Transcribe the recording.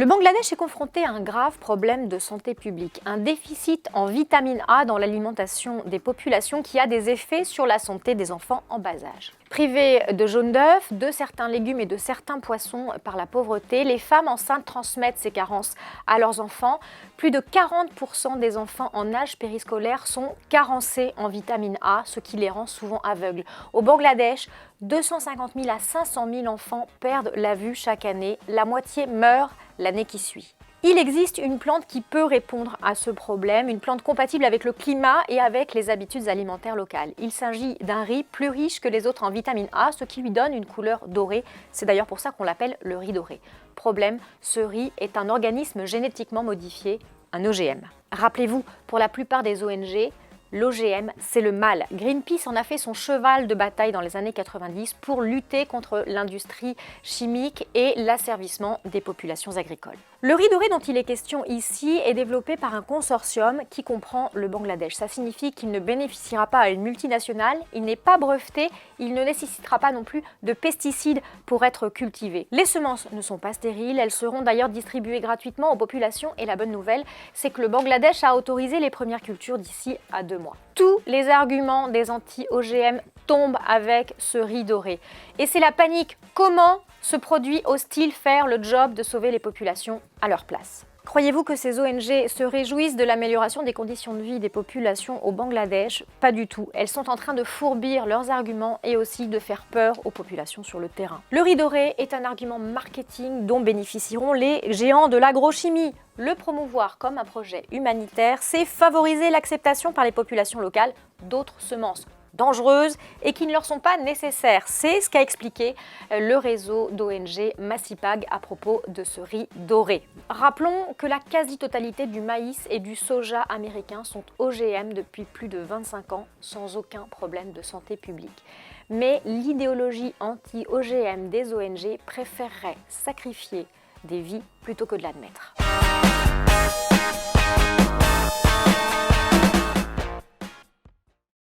Le Bangladesh est confronté à un grave problème de santé publique, un déficit en vitamine A dans l'alimentation des populations qui a des effets sur la santé des enfants en bas âge. Privées de jaune d'œuf, de certains légumes et de certains poissons par la pauvreté, les femmes enceintes transmettent ces carences à leurs enfants. Plus de 40% des enfants en âge périscolaire sont carencés en vitamine A, ce qui les rend souvent aveugles. Au Bangladesh, 250 000 à 500 000 enfants perdent la vue chaque année. La moitié meurt l'année qui suit. Il existe une plante qui peut répondre à ce problème, une plante compatible avec le climat et avec les habitudes alimentaires locales. Il s'agit d'un riz plus riche que les autres en vitamine A, ce qui lui donne une couleur dorée. C'est d'ailleurs pour ça qu'on l'appelle le riz doré. Problème, ce riz est un organisme génétiquement modifié, un OGM. Rappelez-vous, pour la plupart des ONG, l'OGM, c'est le mal. Greenpeace en a fait son cheval de bataille dans les années 90 pour lutter contre l'industrie chimique et l'asservissement des populations agricoles. Le riz doré dont il est question ici est développé par un consortium qui comprend le Bangladesh. Ça signifie qu'il ne bénéficiera pas à une multinationale, il n'est pas breveté, il ne nécessitera pas non plus de pesticides pour être cultivé. Les semences ne sont pas stériles, elles seront d'ailleurs distribuées gratuitement aux populations et la bonne nouvelle, c'est que le Bangladesh a autorisé les premières cultures d'ici à 2 mois. Tous les arguments des anti-OGM tombent avec ce riz doré. Et c'est la panique. Comment ce produit ose-t-il faire le job de sauver les populations à leur place ? Croyez-vous que ces ONG se réjouissent de l'amélioration des conditions de vie des populations au Bangladesh? Pas du tout. Elles sont en train de fourbir leurs arguments et aussi de faire peur aux populations sur le terrain. Le riz doré est un argument marketing dont bénéficieront les géants de l'agrochimie. Le promouvoir comme un projet humanitaire, c'est favoriser l'acceptation par les populations locales d'autres semences dangereuses et qui ne leur sont pas nécessaires. C'est ce qu'a expliqué le réseau d'ONG Massipag à propos de ce riz doré. Rappelons que la quasi-totalité du maïs et du soja américains sont OGM depuis plus de 25 ans sans aucun problème de santé publique. Mais l'idéologie anti-OGM des ONG préférerait sacrifier des vies plutôt que de l'admettre.